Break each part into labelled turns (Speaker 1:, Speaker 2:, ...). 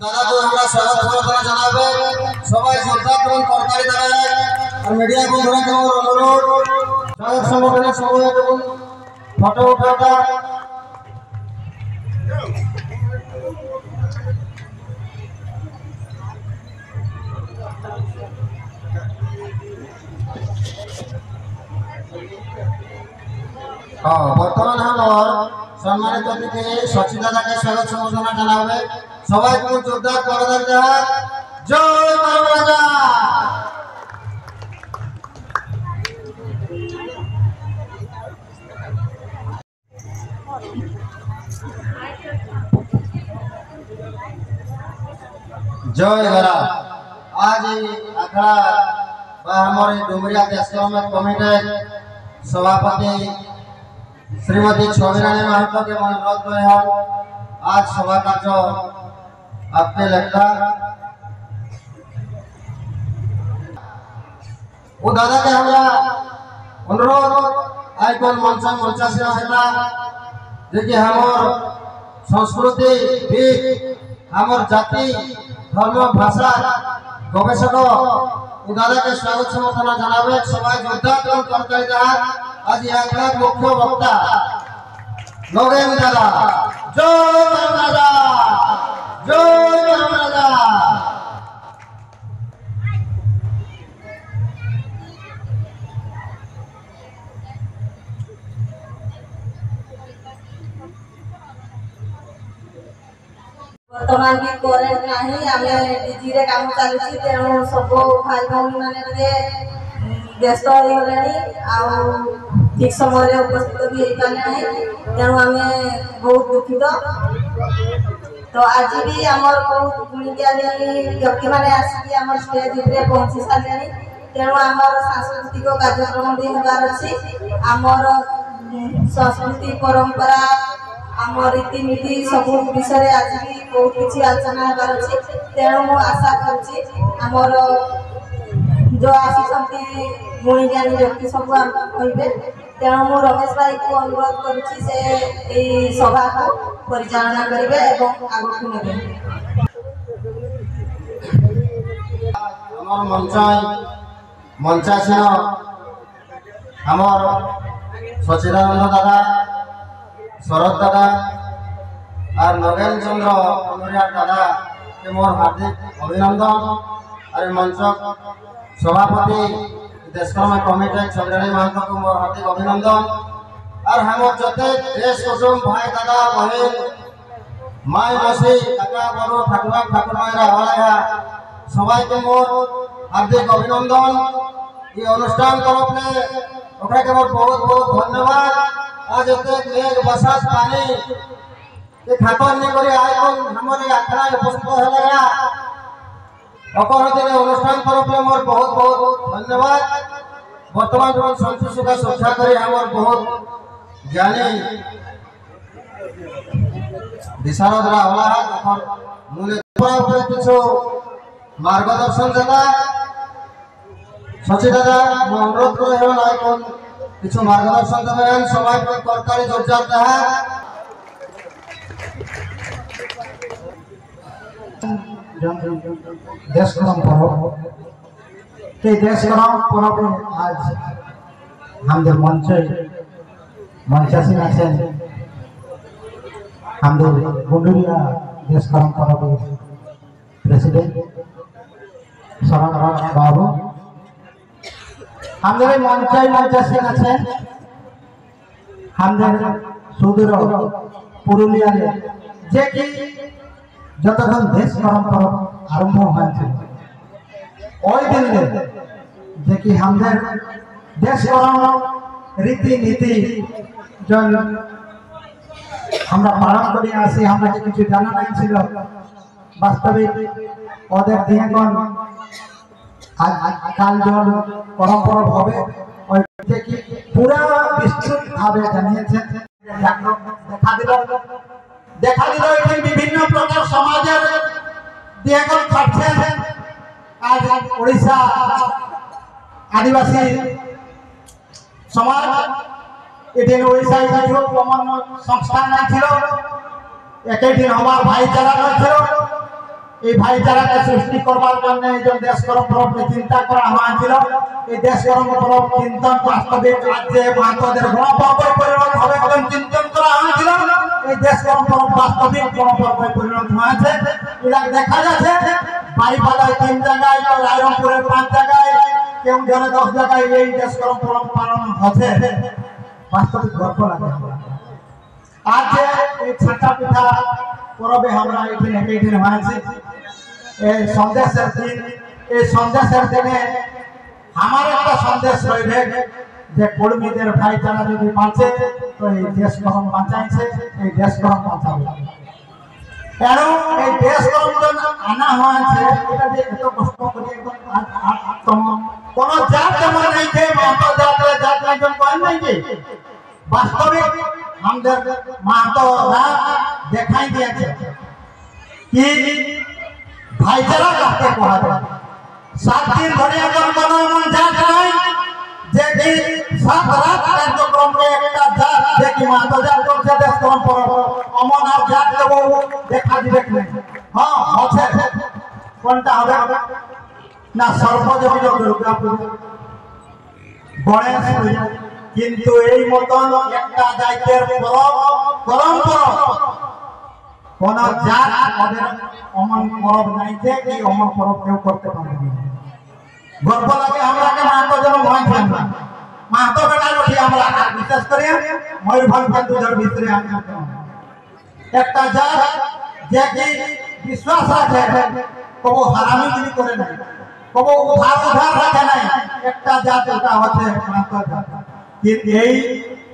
Speaker 1: दादा को हमरा स्वागत समर्थन জানাবে সবাই শ্রদ্ধা এবং করতালি দেয় আর মিডিয়া বন্ধুরা কে অনুরোধ স্বাগত সমর্থনের সময় এবং ফটো ওঠাটা বর্তমান আমার সম্মানিত অতিথি সচিন দাদাকে স্বাগত সম্বর্ধনা জানাবে সবাই খুব জোরদার করতালি দেয় জয় মহারাজা जय गरा आज अखड़ा हमारे डुमरिया देशक्रम कमिटी सभापति श्रीमती छविरानी महतो के अनुरोध में आज सभा कार्य आपके लगता वो दादा के हमरा अनुरोध आज कौन मंचा से रहता देखिए हमार संस्कृति भी हमार जाति धर्म भाषा गवेषक दादा के स्वागत समर्थन জানাবে সবাই যোদ্ধা করতালি দেয় आज यहाँ मुख्य वक्ता नगेन दादा जय राजा जय राजा
Speaker 2: वर्तमान भी करेंट नहीं आमे डीजी रे काम चलुची तेणु सब भाई भौणी माने टिके व्यस्त हो गलेनी आ ठीक समय रे उपस्थित भी हो पाले नहीं तेणु आमे बहुत दुखित तो आज भी हमर बहुत गुणगानी व्यक्ति माने आसी हमर स्टेज रे पहुंची सालेनी तेणु हमर सांस्कृतिक कार्यक्रम भी होबार अछि हमर संस्कृति परंपरा आम रीतिनीति सब विषय आज भी बहुत किसी आलोचना होबार अच्छी तेणु मु आशा करुँची आमर जो आसी गुणीज्ञानी व्यक्ति सब कहे तेणु मु रमेश भाई को अनुरोध करुँची से सभा को परिचालना करेंगे और आगू नेबे
Speaker 1: मंचासीन आमर सचिदानंद दादा शरद दादा और नगेन चंद्र कमरिया दादा के मोर हार्दिक अभिनंदन और मंच सभापति देशक्रम कमिटी छविरानी महतो को मोर हार्दिक अभिनंदन और हम जते देश कुसुम भाई दादा बहन माई मसी काका बड़ो ठाकुर ठाकुर मायरा सबाई के मोर हार्दिक अभिनंदन ये अनुष्ठान तरफ के मोर बहुत बहुत धन्यवाद आज मेघ बसात पानी के खातर नहीं करी आय हमारे आखड़ा उपस्थित होगा अनुष्ठान तरफ मोर बहुत बहुत धन्यवाद वर्तमान जो संतोष का श्रद्धा करी हमार बहुत ज्ञानी विशारद होला मूल्य किछु मार्गदर्शन दादा सचिव दादा अनुरोध करे आय किछु मार्गदर्शन देवें सबाई करताली जोरदार रहा
Speaker 3: देशक्रम पर्व आज हमारे मंचासीन आছেন हमारे गुंडुरिया देशक्रम पर्व प्रेसिडेंट शरण बाबू हमारे मंचासीन आছেন हमारे सुदूर पुरुलिया जे कि যতক্ষণ দেশ পরম্পরা আরম্ভ হয়েছে ওই দিন যে কি আমাদের দেশ রীতিনীতি আমরা পালন করে আসি আমরা কিছু জানা নাই ছিল বাস্তবিক ওদের দিয়ে কাল জল পরম্পরা ভাবে যে কি পুরা বিস্তৃত ভাবে জানিয়েছেন দেখা दिल विभिन्न प्रकार समाज आज ओडिशा आदिवासी समाज ये ओडिशा संस्था नहीं एक हमार भाईचारा नहीं এই ভাইচারাকে সৃষ্টি করবার জন্য এই যে দেশকরম পরবকে চিন্তা করা হয়েছিল। এই দেশকরম পরব চিন্তন বাস্তবিক আজ যে মাহাতোদের গণপর্বে পরিণত হবে বলে চিন্তন করা হয়েছিল। এই দেশকরম পরব বাস্তবিক গণপর্বে পরিণত হয়েছে। এটা দেখা যাচ্ছে বাড়িপাড়ায় 3 জায়গায়, রায়রংপুরের 5 জায়গায়, কেউঝরে 10 জায়গায় এই দেশকরম পরব পালন হচ্ছে। বাস্তবিক গর্ব লাগে। আজ যে এই ছাটা পিঠা পরবে আমরা এখানে হয়েছে এই সন্দেশের দিন। এই সন্দেশের দিনে আমার একটা সন্দেশ রইবে যে কর্মীদের ভাইচারা যদি বাঁচে তো এই দেশ কলম বাঁচাইছে, এই দেশ কলম বাঁচাবে। কারণ এই দেশ কলম আনা হয়েছে এটা যে এত কষ্ট করে কোন জাত যেমন নাই যে মাহাতো জাত একজন কয়েন নাই যে বাস্তবিক আমাদের মাহাতোরা দেখাই দিয়েছে কি ভাইচারা কাকে কোয়া যায়। 7 দিন ধরে একজন কোনো এমন জাত নাই যে কি 7 রাত কার্যক্রমে একটা জাত যে কি মাহাতো জাত করছে দেশকরম পরব অমন আর জাত দেব দেখা দিবে কি হ্যাঁ আছে। কোনটা হবে না সর্বজনীন দুর্গা পূজা, গণেশ পূজা। কিন্তু এই মতন একটা জাতের পরব করম পরব কোন জাত ওদের অমন পরব নাই যে এই অমন পরব কেউ করতে পারে না। গর্ব লাগে আমরাকে মাহাতো যেন ভয় খান না মাহাতো বেটা উঠি আমরা বিশেষ করে ময়ূরভঞ্জ কেন্দুঝর ভিতরে একটা জাত যে কি বিশ্বাস রাখে কবু হারামিগিরি করে নাই, কবু উধার রাখে নাই। একটা জাত এটা হচ্ছে মাহাতো জাত। কিন্তু এই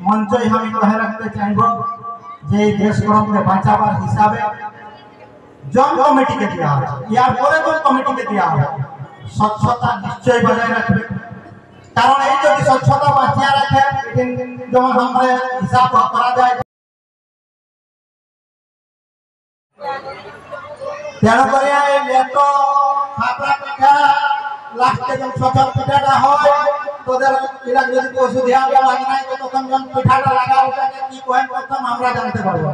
Speaker 3: মঞ্চে আমি কহে রাখতে চাইব যে দেশকরমকে বাঁচাবার হিসাবে জন কমিটিকে দেওয়া হবে, ইয়ার পরে কোন কমিটিকে দেওয়া হবে স্বচ্ছতা নিশ্চয় বজায় রাখবে। কারণ এই যদি স্বচ্ছতা বাঁচিয়ে রাখে যেমন আমরা হিসাব করা যায়। তেন করে এই লেটো খাপড়া পিঠা লাস্টে যখন সচল পিঠাটা হয় তোদের এরা যদি ওষুধ দেওয়া লাগে নাই তো তখন যখন পিঠাটা লাগা ওটাকে কি কহেন প্রথম আমরা জানতে পারবো।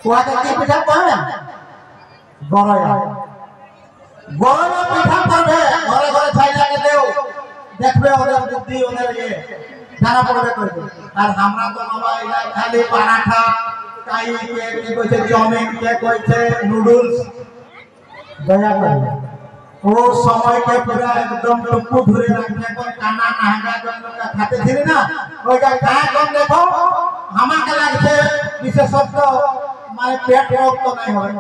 Speaker 3: ওটাকে কি পিঠা কহেন? গড়য়া। গড়য়া পিঠা করবে ঘরে ঘরে ছাইলাকে দেও দেখবে ওদের বুদ্ধি ওদের ইয়ে জানা পড়বে করবে। আর আমরা তো বাবা এরা খালি পরাঠা কাই কে কইছে চাউমিন কে কইছে নুডলস দয়া করে ও সময়কে পুরা একদম টুকু ধরে রাখবে কোন কানা নাহাগা জনকা খাতে ছিল না ওইটা কাজ কম দেখো আমাকে লাগছে বিশেষত মানে পেট রোগ তো নাই হয়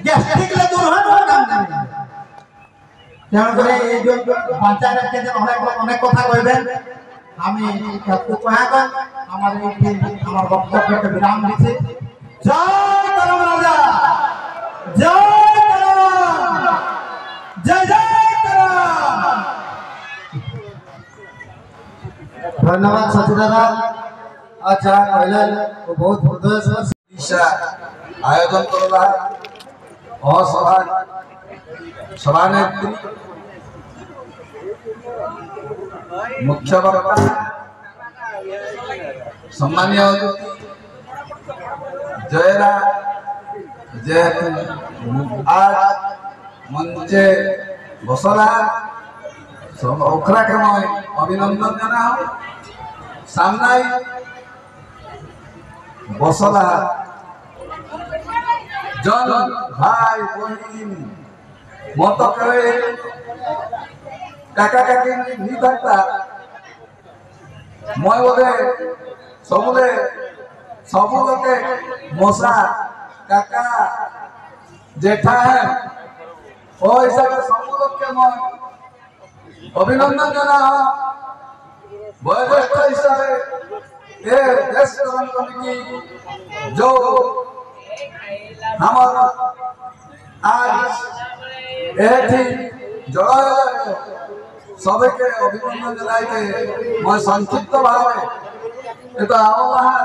Speaker 3: গ্যাস্ট্রিক লে দূর হয় না কাম নাই। যেমন করে এই যে বাঁচায় রাখতে যে অনেক কথা কইবেন আমি একটু কয়াকার আমার এই আমার বক্তব্যকে বিরাম দিচ্ছি। জয় করম রাজা, জয় করম, জয় জয় করম।
Speaker 1: ধন্যবাদ সচিন দাদা। আচ্ছা কহিলেন ও বহুত হৃদয়
Speaker 4: আয়োজন করলা সভা সভানেত্রী মুখ্য বক্তা সম্মানীয় জয়রা যেহেতু আজ মঞ্চে বসলা ওখরাকে মই অভিনন্দন জানাও। সামনাই বসলা জন ভাই বহিন মত করে কাকা কাকি নি থাকতা মই বোধে ସବୁ লোকে মশা কাকা জেঠা ও হিসাবে ସବୁ লোককে মই অভিনন্দন জানাও। বয়োজ্যেষ্ঠ হিসাবে এ দেশকরম কমিটি जो আমার আজ এটি জড়ায় সবাইকে অভিনন্দন জানাইতে মই সংক্ষিপ্ত ভাবে এটা আমার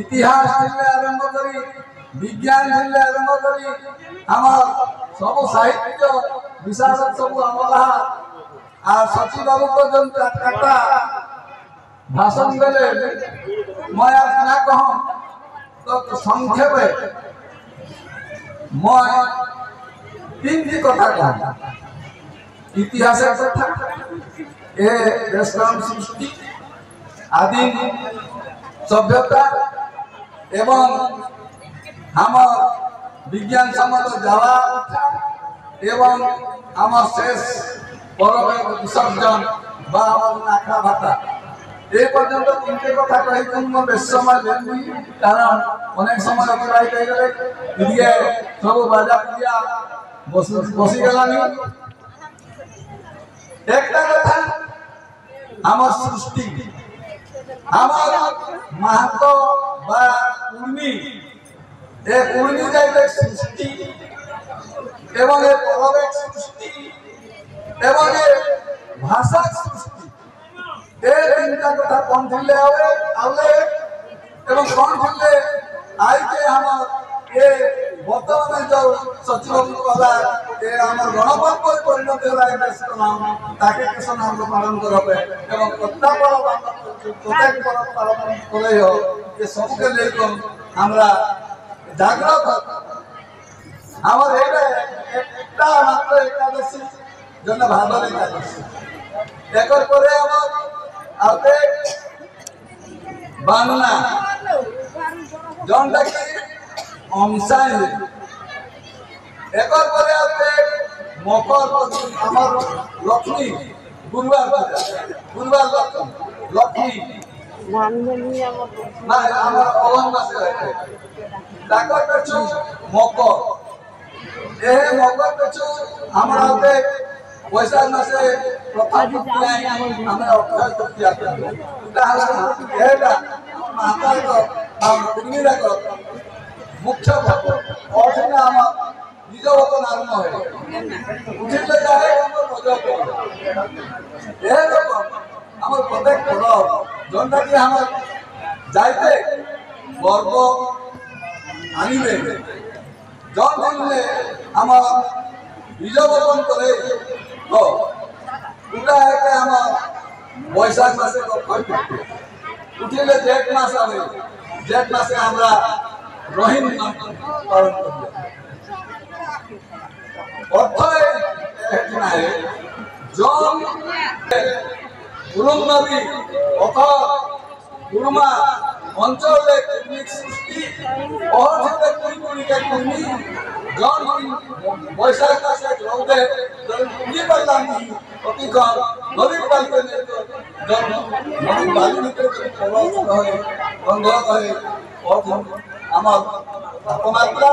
Speaker 4: ইতিহাস থেকে আরম্ভ করি বিজ্ঞান থেকে আরম্ভ করি আমার সব সাহিত্য বিশারদ সব আমার আর সচিবাবু পর্যন্ত একটা ভাষণ দেলে মই আর না কহ তো সংক্ষেপে मैं तीन कथा कहूँ इतिहास कथा ए देशक्रम सृष्टि आदिम सभ्यता एवं हम विज्ञान सम्मत जावा एवं आम शेष परलोक विसर्जन बा आखड़ा भाता ए पर्यंत तीनटे कथा कही बेस समय लेनी कारण अनेक समय अतिबाहित हो गले इदिए सब बाजा पिया बसी गलानी एकटा कथा आम सृष्टि आम महतो बा कुर्मी ए कुर्मी जाइए सृष्टि एवं ए परलोक सृष्टि एवं ए भाषा सृष्टि ए तीनटा कथा कौन थिले आले एवं कौन थिले आई के हम ए वर्तमान जो सचिव कला ए हमर गणपर्व परिणत होला ए देश नाम ताके किस नाम पालन करबे एवं कत्ता प्रत्येक पर्व पालन करे हो ये सब के लेकर हमरा जागृत हमर एकटा मात्र एकादशी जन भादर एकादशी एकर परे हमर आते बांगला जोनटा कि अमसाई एकर परे आते मकर हमर लक्ष्मी गुरुवार लक्ष्मी ना हमर अवन मासे है ताकर पेछु मकर ए मकर पेछु हमर आते वैशाख मासे प्रथम तृतीया हमरा अक्षय तृतीया एटा माता को हम कुर्मीरा को मुख्य पर्व और हम निज वतन आरंभ है उठिले जाए हम मजा को ए लोग हमर प्रत्येक पर्व जोनटा कि हम जाइते गर्व आनिबे जौन दिनले हम निज वतन करे तो उठा है कि हम वैशाख मासे उठिले जेठ मास आवे जेठ मासे हमरा रहीम पालन करिया अर्थ एतना है जौन उलुम नदी अथा गुरुमा अंचल टेक्निक सृष्टि और जिते कुड़ी के कुर्मी जौन वैशाख मासे रौदे जौन कुड़ी बदलानी अति कम नदी बाली के जौन नदी बाली भीतर प्रवाह रहे बंध रहे और आमार तापमात्रा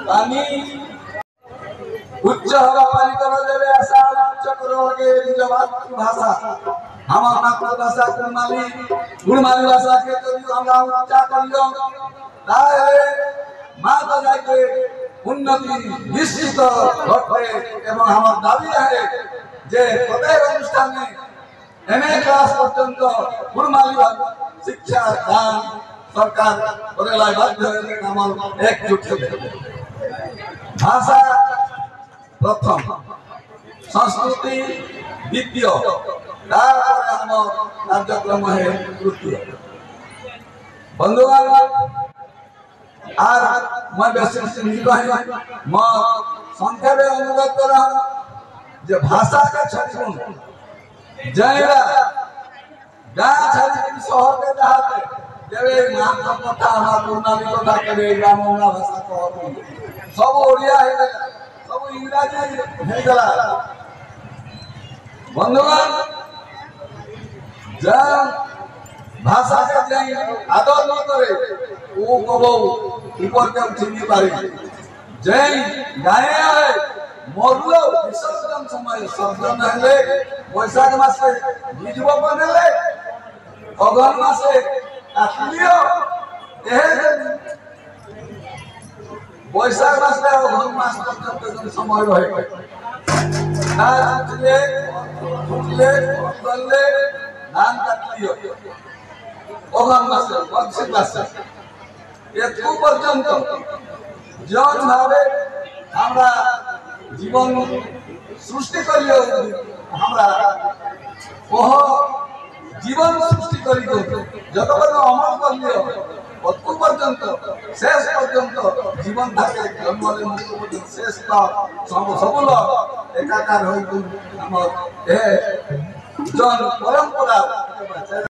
Speaker 4: पानी उच्च हवा पानी कर देवे आशा उच्च करोगे निज मातृभाषा हमार मातृभाषा गुणमाली भाषा के करियो हमरा उच्चा करियो ताए माता जाके उन्नति निश्चित घटे एवं हमार दाबी है जे प्रत्येक अनुष्ठान में एमए क्लास पर्यंत गुणमाली शिक्षा दान सरकार करेला बाध्य है हमार एकजुट भाषा प्रथम संस्कृति द्वितीय कार्यक्रम है तृतीय बंधुगण आर मैं बेसी कही मैं संक्षेप अनुरोध कर जे भाषा के छाड़ी जयरा गाँ छाड़ी शहर के देहाते देवे नाम कथा हमार पूर्णाली कथा करे ग्रामीण भाषा कहू सब ओडिया है सब इंग्राजी है गला बंधुगण जब भाषा के जाई आदर न करे वो कबो ऊपर के उठी नहीं पारी जय गाय है मरलो विसर्जन समय शब्द नहले वैशाख मासे बीजव बनेले अगन मासे काटलियो एहे वैशाख मासे अगन मास पर्यंत समय रहे उठले बदले धान काटलियो अगन मासे वैशाख मासे एतु पर्यंत जन भावे हमरा जीवन सृष्टि करियो हमरा ओह जीवन सृष्टि करियो जत पर अमल करियो মৃত্যু পর্যন্ত শেষ পর্যন্ত জীবন থাকে জন্মলে মৃত্যু পর্যন্ত শেষ সবল একাকার হয়ে আমার জন পরম্পরা